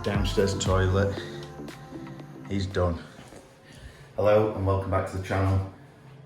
downstairs toilet is done. Hello and welcome back to the channel,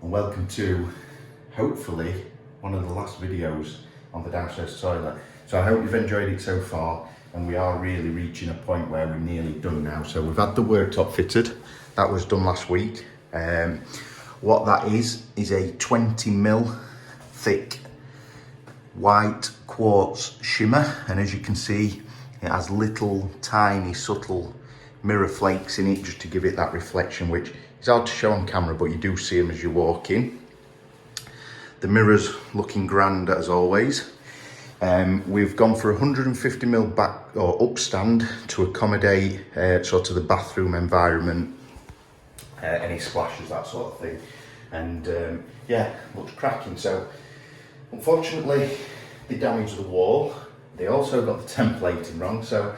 and welcome to hopefully one of the last videos on the downstairs toilet. So I hope you've enjoyed it so far, and we are really reaching a point where we're nearly done now. So we've had the worktop fitted, that was done last week. What that is a 20mm thick white quartz shimmer, and as you can see it has little tiny subtle mirror flakes in it just to give it that reflection, which is hard to show on camera, but you do see them as you walk in. The mirror's looking grand as always. We've gone for 150mm back or upstand to accommodate sort of the bathroom environment, any splashes, that sort of thing, and yeah, looks cracking. So unfortunately they damaged the wall. They also got the templating wrong, so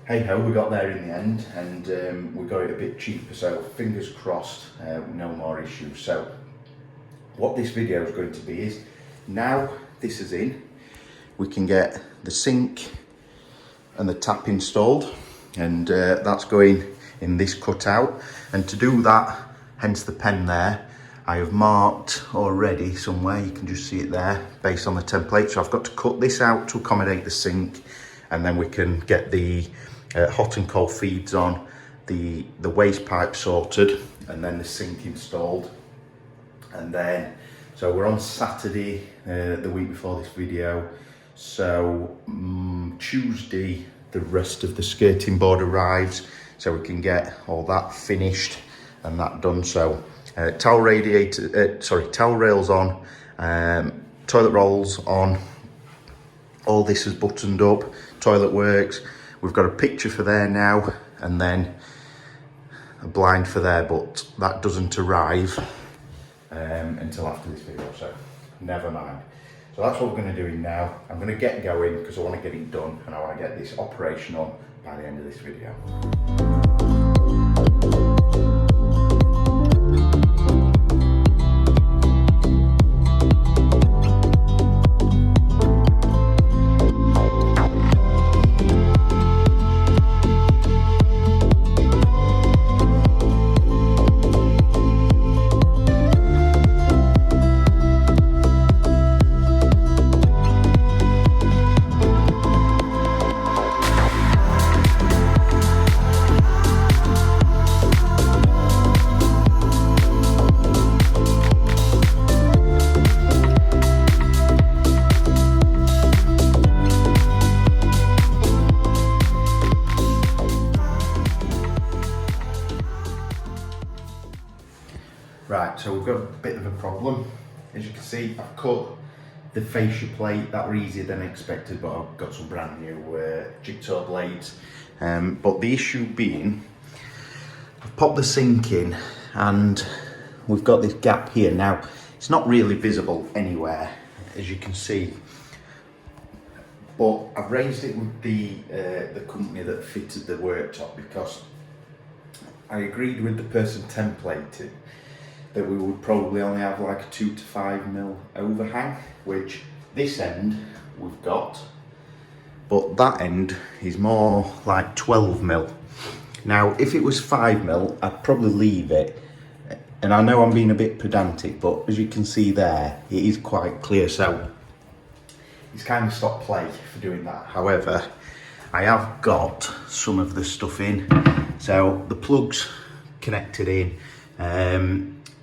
hey ho, we got there in the end, and we got it a bit cheaper, so fingers crossed, no more issues. So what this video is going to be is, now this is in, we can get the sink and the tap installed, and that's going in this cutout. And to do that, hence the pen there, I have marked already somewhere, you can just see it there, based on the template. So I've got to cut this out to accommodate the sink, and then we can get the hot and cold feeds on, the waste pipe sorted, and then the sink installed. And then, so we're on Saturday, the week before this video. So Tuesday, the rest of the skirting board arrives, so we can get all that finished and that done. So towel rails on, toilet rolls on, all this is buttoned up, toilet works. We've got a picture for there now, and then a blind for there, but that doesn't arrive until after this video, so never mind. So that's what we're going to do now. I'm going to get going because I want to get it done, and I want to get this operational by the end of this video. Right, so we've got a bit of a problem. As you can see, I've cut the fascia plate. That were easier than expected, but I've got some brand new jigsaw blades. But the issue being, I've popped the sink in and we've got this gap here. Now, it's not really visible anywhere, as you can see, but I've raised it with the company that fitted the worktop, because I agreed with the person templating that we would probably only have like a 2 to 5mm overhang, which this end we've got, but that end is more like 12mm. Now, if it was 5mm, I'd probably leave it, and I know I'm being a bit pedantic, but as you can see there, it is quite clear, so it's kind of stopped play for doing that. However, I have got some of the stuff in, so the plug's connected in.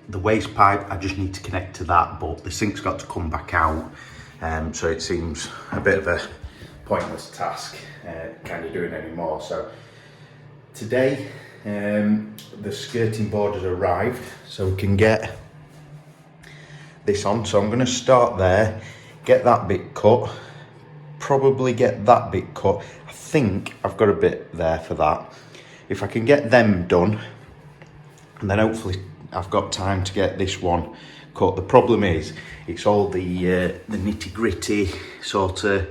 The waste pipe, I just need to connect to that, but the sink's got to come back out, so it seems a bit of a pointless task kind of doing anymore. So today the skirting board has arrived, so we can get this on. So I'm going to start there, get that bit cut, probably get that bit cut. I think I've got a bit there for that. If I can get them done, and then hopefully I've got time to get this one cut. The problem is, it's all the nitty gritty sort of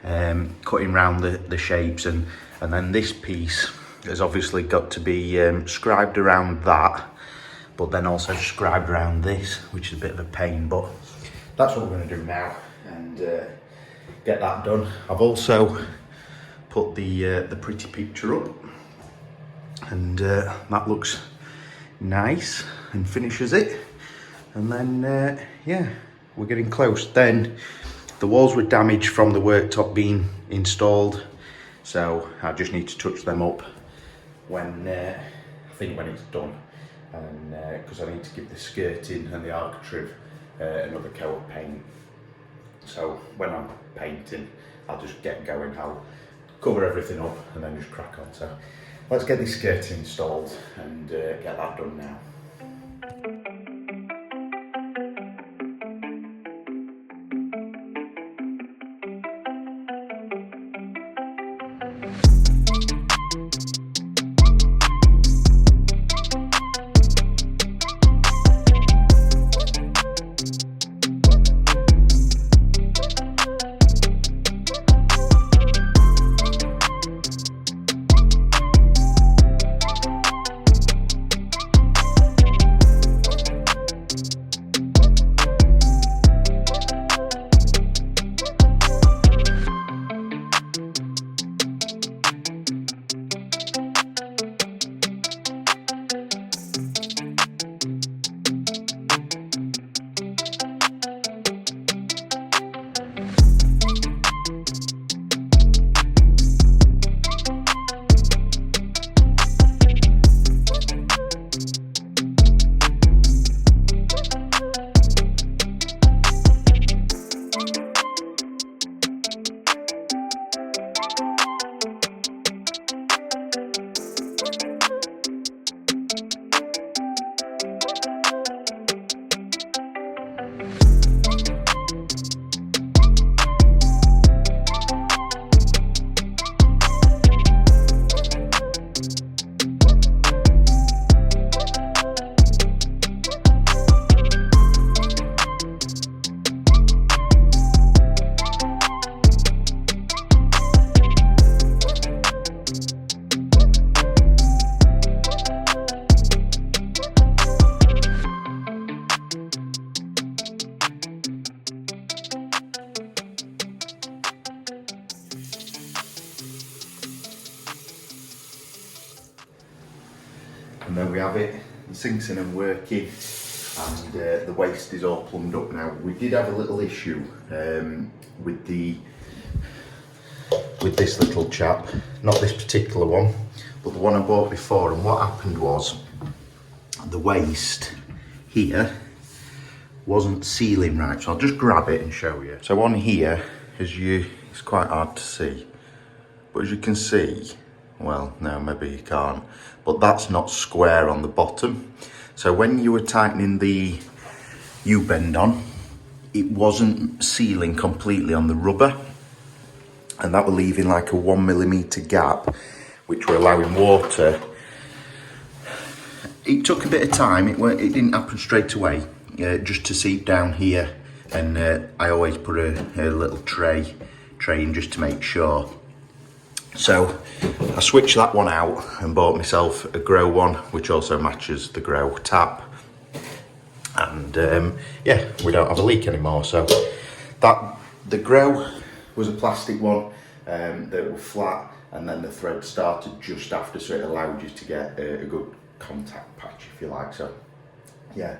cutting around the shapes, and then this piece has obviously got to be scribed around that, but then also scribed around this, which is a bit of a pain, but that's what we're going to do now, and get that done. I've also put the pretty picture up, and that looks nice and finishes it. And then yeah, we're getting close. Then the walls were damaged from the worktop being installed, so I just need to touch them up when I think when it's done, and because I need to give the skirting and the architrave another coat of paint. So when I'm painting, I'll just get going. I'll cover everything up and then just crack on. So let's get this skirting installed and get that done now. And there we have it, the sink's in and working, and the waste is all plumbed up now. We did have a little issue with this little chap, not this particular one, but the one I bought before, and what happened was the waste here wasn't sealing right, so I'll just grab it and show you. So on here, it's quite hard to see, but as you can see, well, no, maybe you can't, but that's not square on the bottom. So when you were tightening the U-bend on, it wasn't sealing completely on the rubber, and that were leaving like a 1mm gap, which were allowing water. It took a bit of time, it didn't happen straight away, just to seep down here, and I always put a little tray in just to make sure. So I switched that one out and bought myself a Grow one, which also matches the Grow tap. And yeah, we don't have a leak anymore. So the Grow was a plastic one that was flat, and then the thread started just after, so it allowed you to get a good contact patch, if you like. So yeah,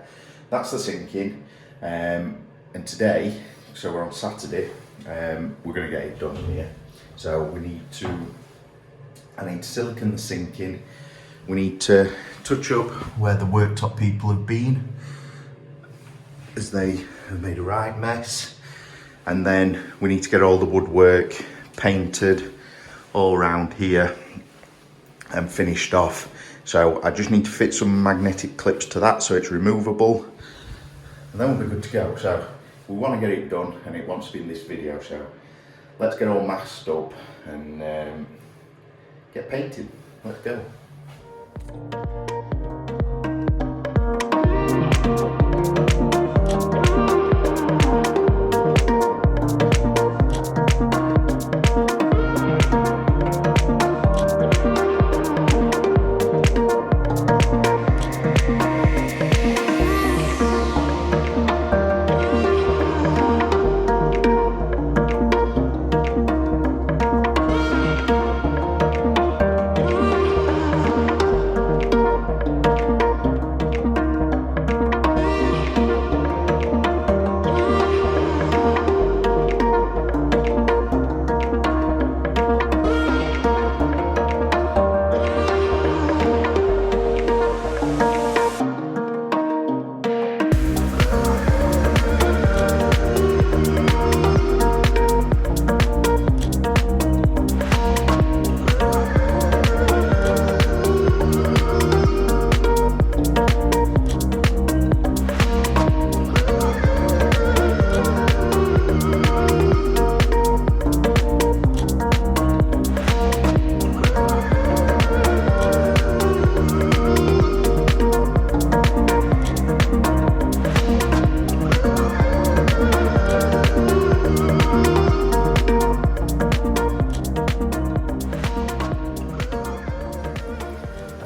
that's the sinking. And today, so we're on Saturday, we're going to get it done here. So I need to silicone the sinking. We need to touch up where the worktop people have been, as they have made a right mess. And then we need to get all the woodwork painted all around here and finished off. So I just need to fit some magnetic clips to that so it's removable, and then we'll be good to go. So we want to get it done, and it wants to be in this video, so let's get all masked up and get painting. Let's go.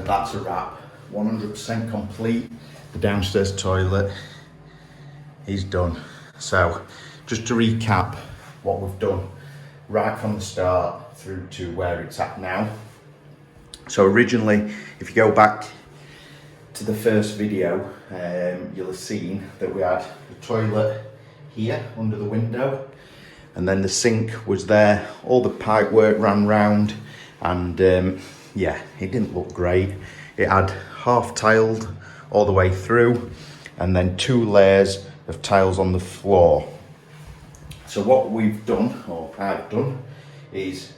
and that's a wrap. 100% complete. The downstairs toilet is done. So just to recap what we've done right from the start through to where it's at now. So originally, if you go back to the first video, you'll have seen that we had the toilet here under the window, and then the sink was there. All the pipe work ran round, and yeah, it didn't look great. It had half tiled all the way through, and then 2 layers of tiles on the floor. So what we've done, or I've done, is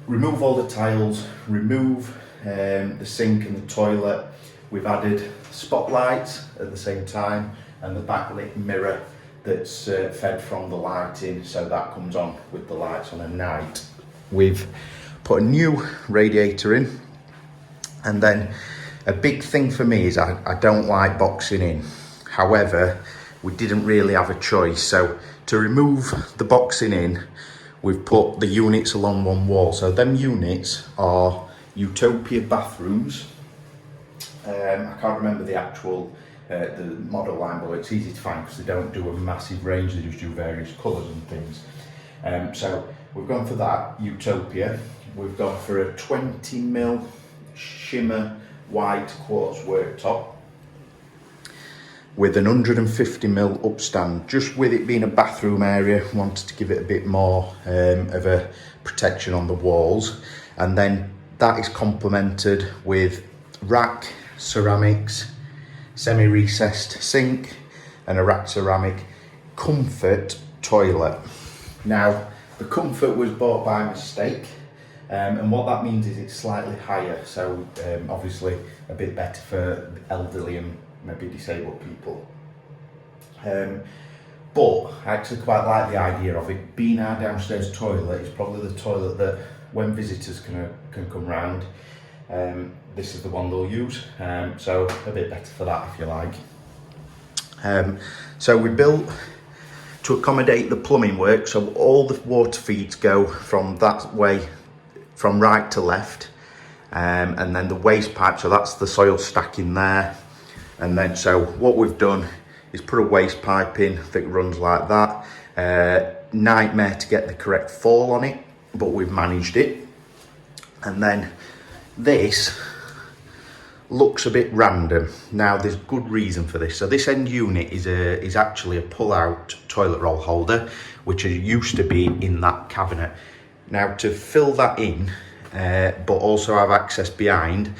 remove all the tiles, remove the sink and the toilet. We've added spotlights at the same time, and the backlit mirror that's fed from the lighting, so that comes on with the lights on at night. We've put a new radiator in, and then a big thing for me is I don't like boxing in. However, we didn't really have a choice, so to remove the boxing in, we've put the units along one wall. So them units are Utopia bathrooms. I can't remember the actual the model line, but it's easy to find because they don't do a massive range, they just do various colours and things. So we've gone for that, Utopia. We've gone for a 20mm shimmer white quartz worktop with an 150mm upstand. Just with it being a bathroom area, wanted to give it a bit more of a protection on the walls. And then that is complemented with rack ceramics, semi-recessed sink, and a rack ceramic comfort toilet. Now, the comfort was bought by mistake, and what that means is it's slightly higher, so obviously a bit better for elderly and maybe disabled people. But I actually quite like the idea of it being our downstairs toilet. It's probably the toilet that when visitors can come round, this is the one they'll use, so a bit better for that if you like. So we built to accommodate the plumbing work, so all the water feeds go from that way, from right to left, and then the waste pipe, so that's the soil stacking there. And then so what we've done is put a waste pipe in that runs like that. Nightmare to get the correct fall on it, but we've managed it. And then this looks a bit random. Now there's good reason for this. So this end unit is actually a pull-out toilet roll holder, which used to be in that cabinet. Now to fill that in, but also have access behind,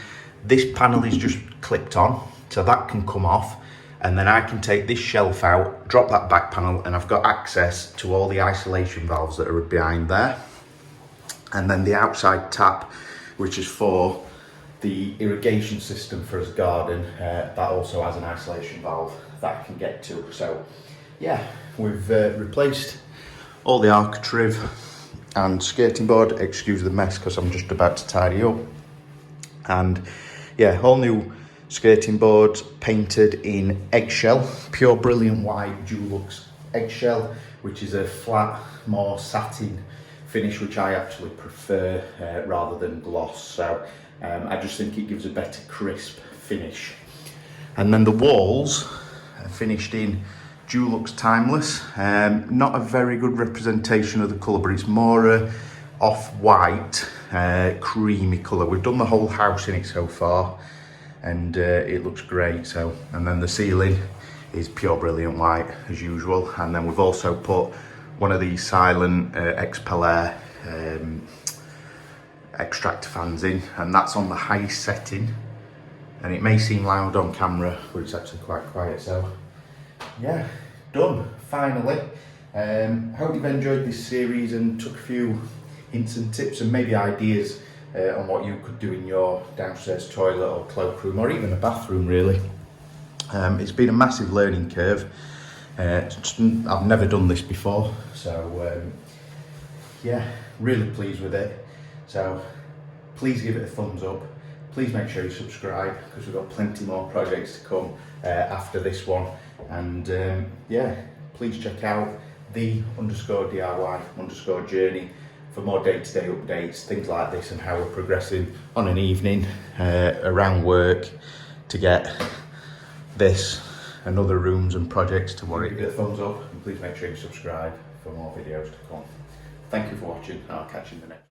this panel is just clipped on, so that can come off, and then I can take this shelf out, drop that back panel, and I've got access to all the isolation valves that are behind there. And then the outside tap, which is for the irrigation system for his garden, that also has an isolation valve that I can get to. So yeah, we've replaced all the architrave and skirting board. Excuse the mess because I'm just about to tidy up. And yeah, all new skirting boards, painted in eggshell, pure brilliant white Dulux eggshell, which is a flat, more satin finish, which I actually prefer rather than gloss. So I just think it gives a better crisp finish. And then the walls are finished in Dulux Timeless. Not a very good representation of the colour, but it's more a off-white, creamy colour. We've done the whole house in it so far, and it looks great. So, and then the ceiling is pure brilliant white as usual. And then we've also put one of these silent expel air extractor fans in, and that's on the highest setting. And it may seem loud on camera, but it's actually quite quiet. So yeah, done, finally. Hope you've enjoyed this series and took a few hints and tips and maybe ideas on what you could do in your downstairs toilet or cloakroom, or even a bathroom really. It's been a massive learning curve. I've never done this before, so yeah, really pleased with it. So please give it a thumbs up. Please make sure you subscribe, because we've got plenty more projects to come after this one. And yeah, please check out the_DIY_journey for more day-to-day updates, things like this, and how we're progressing on an evening around work to get this and other rooms and projects to work. Give it a thumbs up and please make sure you subscribe for more videos to come. Thank you for watching, and I'll catch you in the next.